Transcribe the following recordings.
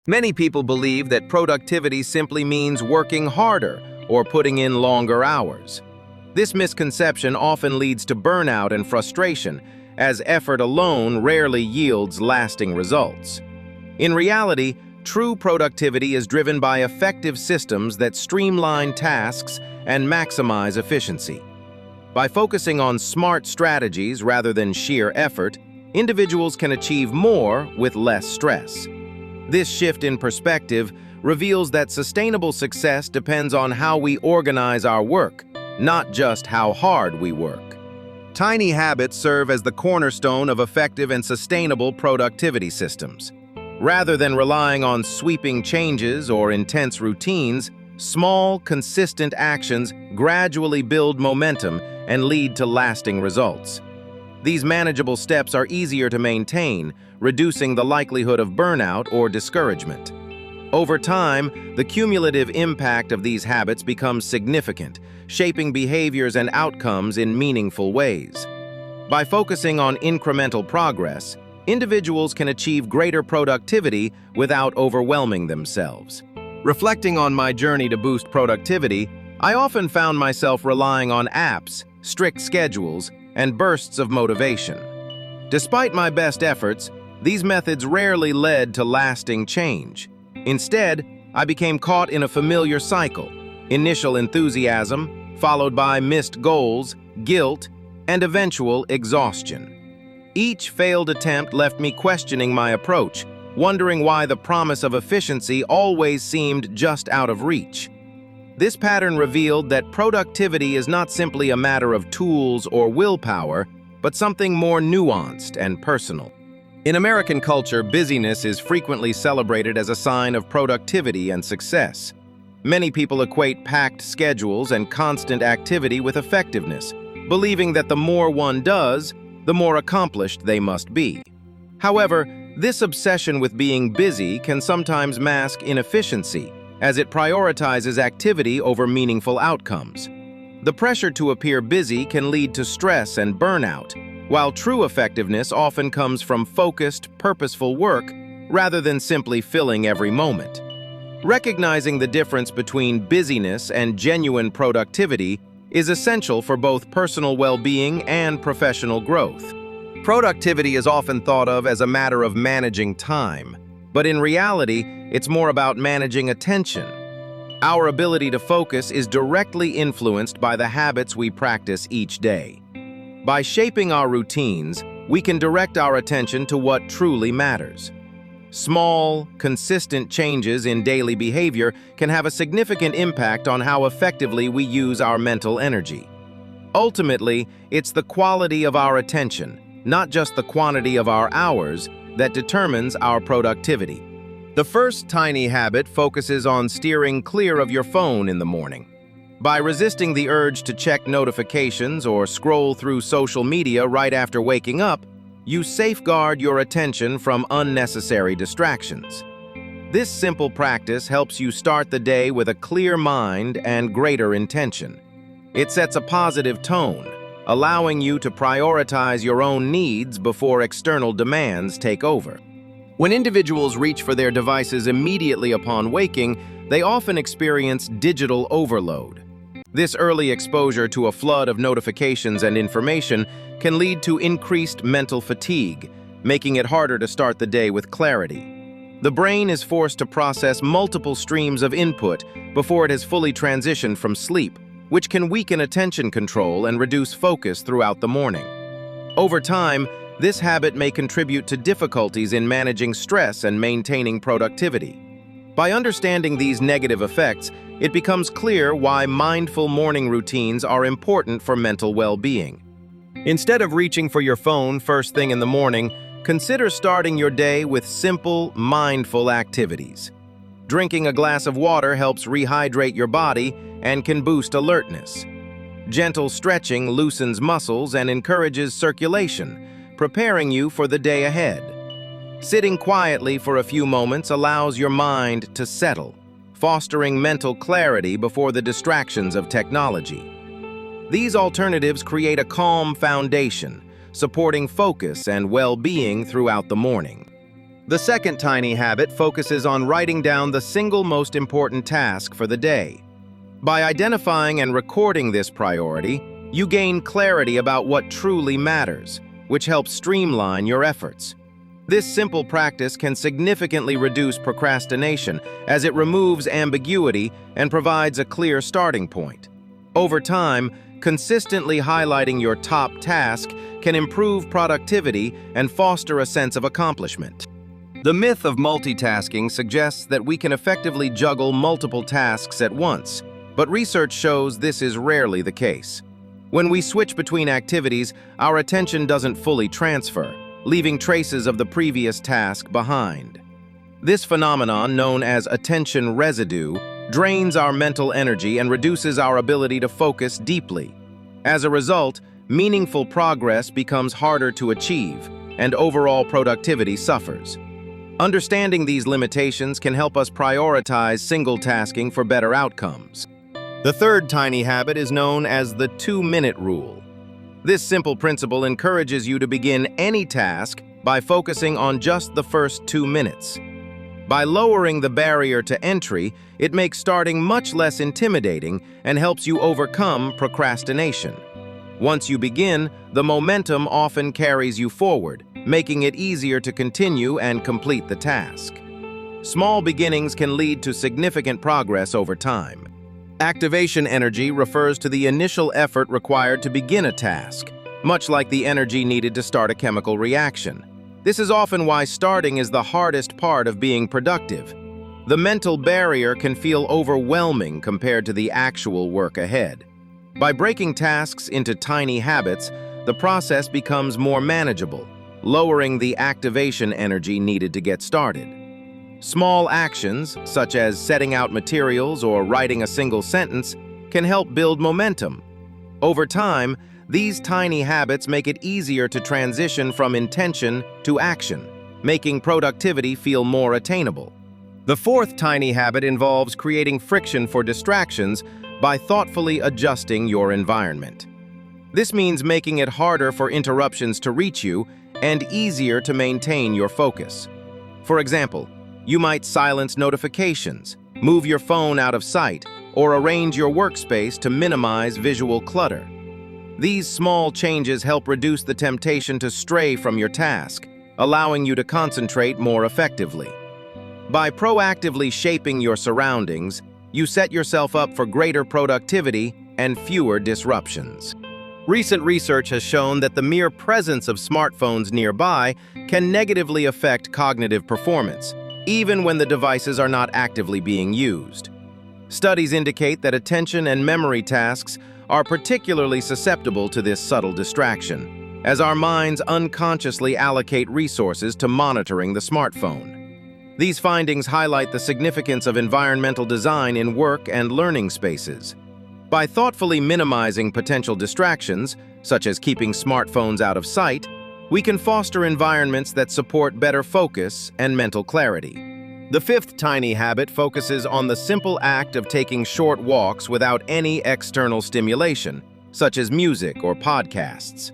Many people believe that productivity simply means working harder or putting in longer hours. This misconception often leads to burnout and frustration, as effort alone rarely yields lasting results. In reality, true productivity is driven by effective systems that streamline tasks and maximize efficiency. By focusing on smart strategies rather than sheer effort, individuals can achieve more with less stress. This shift in perspective reveals that sustainable success depends on how we organize our work, not just how hard we work. Tiny habits serve as the cornerstone of effective and sustainable productivity systems. Rather than relying on sweeping changes or intense routines, small, consistent actions gradually build momentum and lead to lasting results. These manageable steps are easier to maintain, reducing the likelihood of burnout or discouragement. Over time, the cumulative impact of these habits becomes significant, shaping behaviors and outcomes in meaningful ways. By focusing on incremental progress, individuals can achieve greater productivity without overwhelming themselves. Reflecting on my journey to boost productivity, I often found myself relying on apps, strict schedules, and bursts of motivation. Despite my best efforts, these methods rarely led to lasting change. Instead, I became caught in a familiar cycle: initial enthusiasm, followed by missed goals, guilt, and eventual exhaustion. Each failed attempt left me questioning my approach, wondering why the promise of efficiency always seemed just out of reach. This pattern revealed that productivity is not simply a matter of tools or willpower, but something more nuanced and personal. In American culture, busyness is frequently celebrated as a sign of productivity and success. Many people equate packed schedules and constant activity with effectiveness, believing that the more one does, the more accomplished they must be. However, this obsession with being busy can sometimes mask inefficiency, as it prioritizes activity over meaningful outcomes. The pressure to appear busy can lead to stress and burnout, while true effectiveness often comes from focused, purposeful work rather than simply filling every moment. Recognizing the difference between busyness and genuine productivity is essential for both personal well-being and professional growth. Productivity is often thought of as a matter of managing time, but in reality, it's more about managing attention. Our ability to focus is directly influenced by the habits we practice each day. By shaping our routines, we can direct our attention to what truly matters. Small, consistent changes in daily behavior can have a significant impact on how effectively we use our mental energy. Ultimately, it's the quality of our attention, not just the quantity of our hours, that determines our productivity. The first tiny habit focuses on steering clear of your phone in the morning. By resisting the urge to check notifications or scroll through social media right after waking up, you safeguard your attention from unnecessary distractions. This simple practice helps you start the day with a clear mind and greater intention. It sets a positive tone, allowing you to prioritize your own needs before external demands take over. When individuals reach for their devices immediately upon waking, they often experience digital overload. This early exposure to a flood of notifications and information can lead to increased mental fatigue, making it harder to start the day with clarity. The brain is forced to process multiple streams of input before it has fully transitioned from sleep, which can weaken attention control and reduce focus throughout the morning. Over time, this habit may contribute to difficulties in managing stress and maintaining productivity. By understanding these negative effects, it becomes clear why mindful morning routines are important for mental well-being. Instead of reaching for your phone first thing in the morning, consider starting your day with simple, mindful activities. Drinking a glass of water helps rehydrate your body and can boost alertness. Gentle stretching loosens muscles and encourages circulation, preparing you for the day ahead. Sitting quietly for a few moments allows your mind to settle, fostering mental clarity before the distractions of technology. These alternatives create a calm foundation, supporting focus and well-being throughout the morning. The second tiny habit focuses on writing down the single most important task for the day. By identifying and recording this priority, you gain clarity about what truly matters, which helps streamline your efforts. This simple practice can significantly reduce procrastination as it removes ambiguity and provides a clear starting point. Over time, consistently highlighting your top task can improve productivity and foster a sense of accomplishment. The myth of multitasking suggests that we can effectively juggle multiple tasks at once, but research shows this is rarely the case. When we switch between activities, our attention doesn't fully transfer, leaving traces of the previous task behind. This phenomenon, known as attention residue, drains our mental energy and reduces our ability to focus deeply. As a result, meaningful progress becomes harder to achieve, and overall productivity suffers. Understanding these limitations can help us prioritize single tasking for better outcomes. The third tiny habit is known as the 2-minute rule. This simple principle encourages you to begin any task by focusing on just the first 2 minutes. By lowering the barrier to entry, it makes starting much less intimidating and helps you overcome procrastination. Once you begin, the momentum often carries you forward, making it easier to continue and complete the task. Small beginnings can lead to significant progress over time. Activation energy refers to the initial effort required to begin a task, much like the energy needed to start a chemical reaction. This is often why starting is the hardest part of being productive. The mental barrier can feel overwhelming compared to the actual work ahead. By breaking tasks into tiny habits, the process becomes more manageable, lowering the activation energy needed to get started. Small actions, such as setting out materials or writing a single sentence, can help build momentum. Over time, these tiny habits make it easier to transition from intention to action, making productivity feel more attainable. The fourth tiny habit involves creating friction for distractions by thoughtfully adjusting your environment. This means making it harder for interruptions to reach you and easier to maintain your focus. For example, you might silence notifications, move your phone out of sight, or arrange your workspace to minimize visual clutter. These small changes help reduce the temptation to stray from your task, allowing you to concentrate more effectively. By proactively shaping your surroundings, you set yourself up for greater productivity and fewer disruptions. Recent research has shown that the mere presence of smartphones nearby can negatively affect cognitive performance, even when the devices are not actively being used. Studies indicate that attention and memory tasks are particularly susceptible to this subtle distraction, as our minds unconsciously allocate resources to monitoring the smartphone. These findings highlight the significance of environmental design in work and learning spaces. By thoughtfully minimizing potential distractions, such as keeping smartphones out of sight, we can foster environments that support better focus and mental clarity. The fifth tiny habit focuses on the simple act of taking short walks without any external stimulation, such as music or podcasts.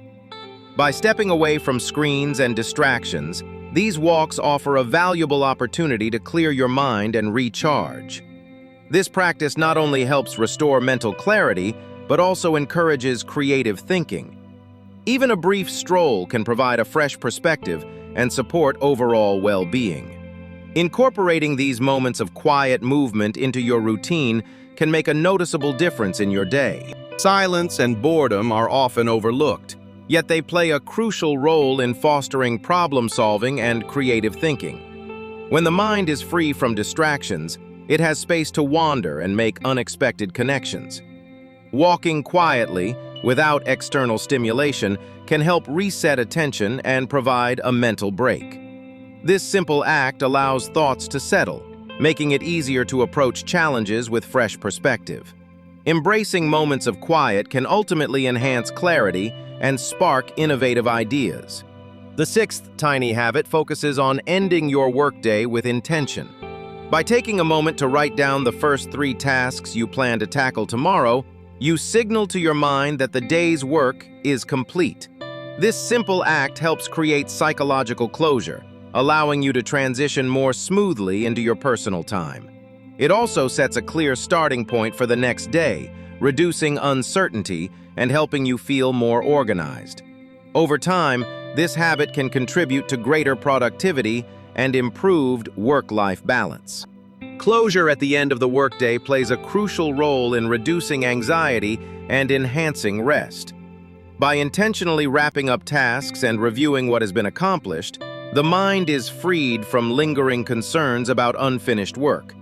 By stepping away from screens and distractions, these walks offer a valuable opportunity to clear your mind and recharge. This practice not only helps restore mental clarity, but also encourages creative thinking. Even a brief stroll can provide a fresh perspective and support overall well-being. Incorporating these moments of quiet movement into your routine can make a noticeable difference in your day. Silence and boredom are often overlooked, yet they play a crucial role in fostering problem-solving and creative thinking. When the mind is free from distractions, it has space to wander and make unexpected connections. Walking quietly, without external stimulation, can help reset attention and provide a mental break. This simple act allows thoughts to settle, making it easier to approach challenges with fresh perspective. Embracing moments of quiet can ultimately enhance clarity and spark innovative ideas. The sixth tiny habit focuses on ending your workday with intention. By taking a moment to write down the first 3 tasks you plan to tackle tomorrow, you signal to your mind that the day's work is complete. This simple act helps create psychological closure, allowing you to transition more smoothly into your personal time. It also sets a clear starting point for the next day, reducing uncertainty and helping you feel more organized. Over time, this habit can contribute to greater productivity and improved work-life balance. Closure at the end of the workday plays a crucial role in reducing anxiety and enhancing rest. By intentionally wrapping up tasks and reviewing what has been accomplished, the mind is freed from lingering concerns about unfinished work.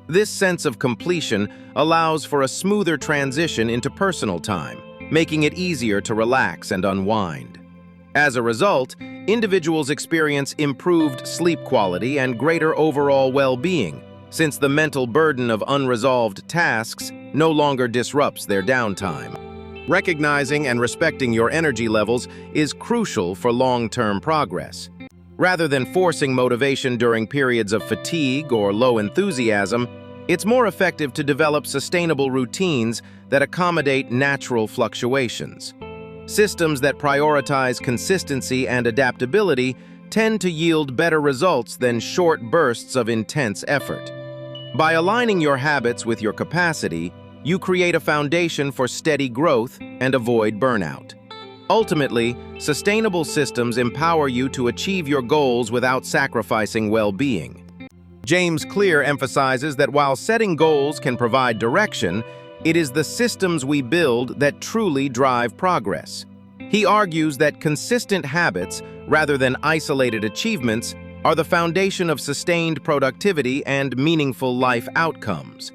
This sense of completion allows for a smoother transition into personal time, making it easier to relax and unwind. As a result, individuals experience improved sleep quality and greater overall well-being, since the mental burden of unresolved tasks no longer disrupts their downtime. Recognizing and respecting your energy levels is crucial for long-term progress. Rather than forcing motivation during periods of fatigue or low enthusiasm, it's more effective to develop sustainable routines that accommodate natural fluctuations. Systems that prioritize consistency and adaptability tend to yield better results than short bursts of intense effort. By aligning your habits with your capacity, you create a foundation for steady growth and avoid burnout. Ultimately, sustainable systems empower you to achieve your goals without sacrificing well-being. James Clear emphasizes that while setting goals can provide direction, it is the systems we build that truly drive progress. He argues that consistent habits, rather than isolated achievements, are the foundation of sustained productivity and meaningful life outcomes.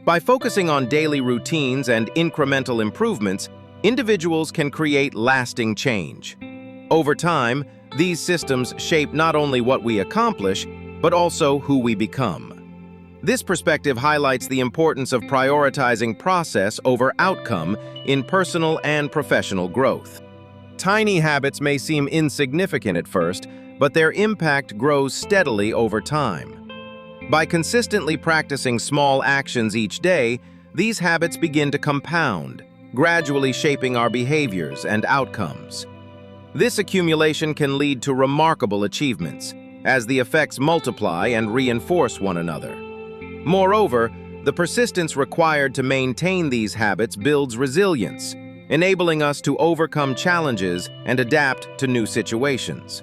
By focusing on daily routines and incremental improvements, individuals can create lasting change. Over time, these systems shape not only what we accomplish, but also who we become. This perspective highlights the importance of prioritizing process over outcome in personal and professional growth. Tiny habits may seem insignificant at first, but their impact grows steadily over time. By consistently practicing small actions each day, these habits begin to compound, gradually shaping our behaviors and outcomes. This accumulation can lead to remarkable achievements, as the effects multiply and reinforce one another. Moreover, the persistence required to maintain these habits builds resilience, enabling us to overcome challenges and adapt to new situations.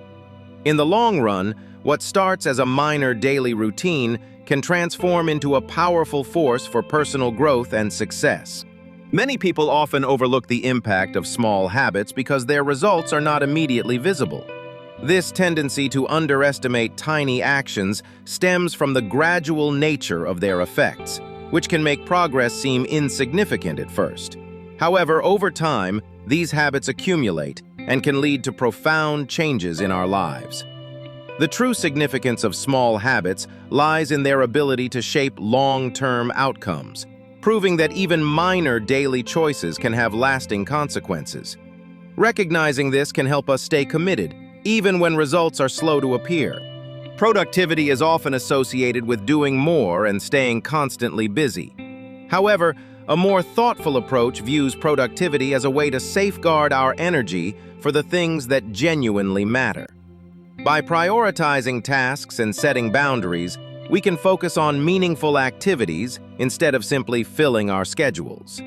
In the long run, what starts as a minor daily routine can transform into a powerful force for personal growth and success. Many people often overlook the impact of small habits because their results are not immediately visible. This tendency to underestimate tiny actions stems from the gradual nature of their effects, which can make progress seem insignificant at first. However, over time, these habits accumulate and can lead to profound changes in our lives. The true significance of small habits lies in their ability to shape long-term outcomes, proving that even minor daily choices can have lasting consequences. Recognizing this can help us stay committed, even when results are slow to appear. Productivity is often associated with doing more and staying constantly busy. However, a more thoughtful approach views productivity as a way to safeguard our energy for the things that genuinely matter. By prioritizing tasks and setting boundaries, we can focus on meaningful activities instead of simply filling our schedules.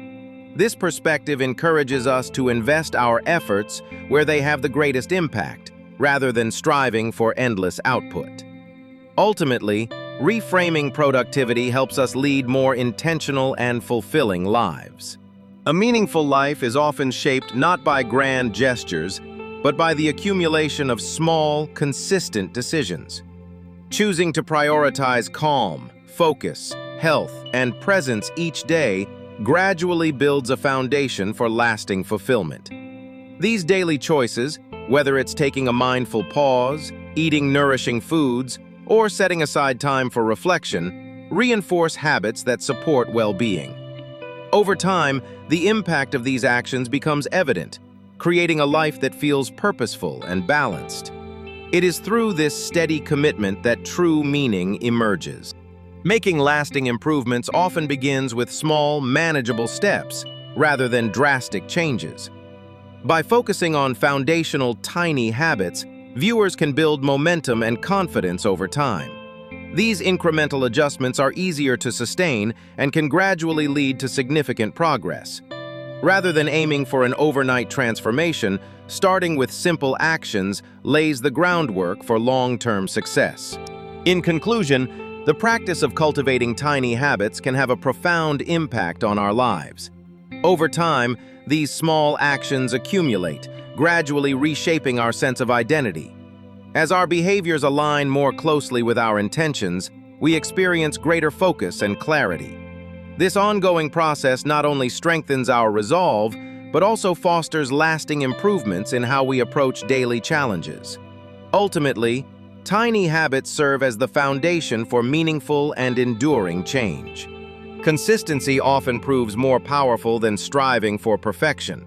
This perspective encourages us to invest our efforts where they have the greatest impact, rather than striving for endless output. Ultimately, reframing productivity helps us lead more intentional and fulfilling lives. A meaningful life is often shaped not by grand gestures, but by the accumulation of small, consistent decisions. Choosing to prioritize calm, focus, health, and presence each day gradually builds a foundation for lasting fulfillment. These daily choices, whether it's taking a mindful pause, eating nourishing foods, or setting aside time for reflection, reinforce habits that support well-being. Over time, the impact of these actions becomes evident, creating a life that feels purposeful and balanced. It is through this steady commitment that true meaning emerges. Making lasting improvements often begins with small, manageable steps, rather than drastic changes. By focusing on foundational, tiny habits, Viewers can build momentum and confidence over time. These incremental adjustments are easier to sustain and can gradually lead to significant progress. Rather than aiming for an overnight transformation, starting with simple actions lays the groundwork for long-term success. In conclusion, the practice of cultivating tiny habits can have a profound impact on our lives. Over time, these small actions accumulate, gradually reshaping our sense of identity. As our behaviors align more closely with our intentions, we experience greater focus and clarity. This ongoing process not only strengthens our resolve, but also fosters lasting improvements in how we approach daily challenges. Ultimately, tiny habits serve as the foundation for meaningful and enduring change. Consistency often proves more powerful than striving for perfection.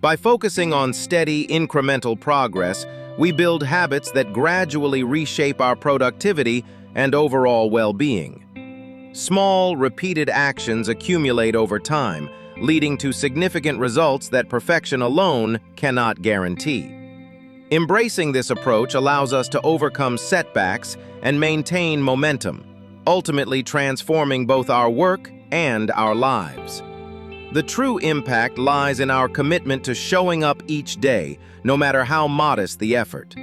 By focusing on steady, incremental progress, we build habits that gradually reshape our productivity and overall well-being. Small, repeated actions accumulate over time, leading to significant results that perfection alone cannot guarantee. Embracing this approach allows us to overcome setbacks and maintain momentum, ultimately transforming both our work and our lives. The true impact lies in our commitment to showing up each day, no matter how modest the effort.